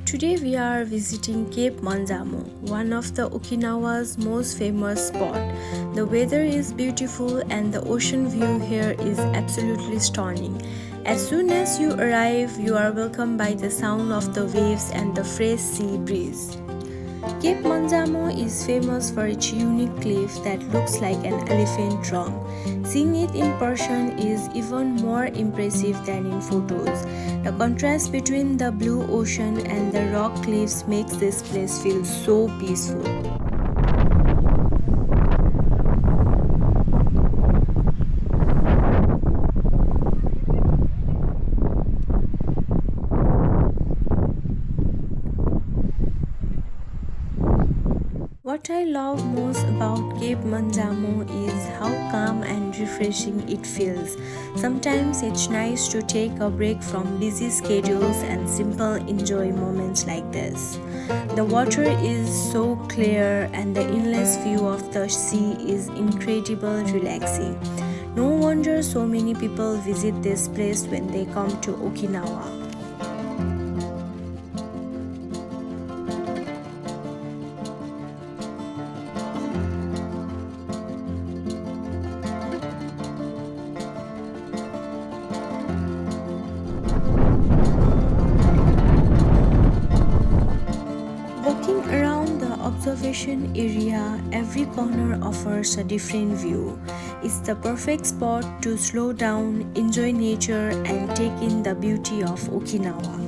Today we are visiting Cape Manzamo, one of the Okinawa's most famous spots. The weather is beautiful and the ocean view here is absolutely stunning. As soon as you arrive, you are welcomed by the sound of the waves and the fresh sea breeze. Cape Manzamo is famous for its unique cliff that looks like an elephant trunk. Seeing it in person is even more impressive than in photos. The contrast between the blue ocean and the rock cliffs makes this place feel so peaceful. What I love most about Cape Manzamo is how calm and refreshing it feels. Sometimes it's nice to take a break from busy schedules and simple enjoy moments like this. The water is so clear and the endless view of the sea is incredibly relaxing. No wonder so many people visit this place when they come to Okinawa. Walking around the observation area, every corner offers a different view. It's the perfect spot to slow down, enjoy nature, and take in the beauty of Okinawa.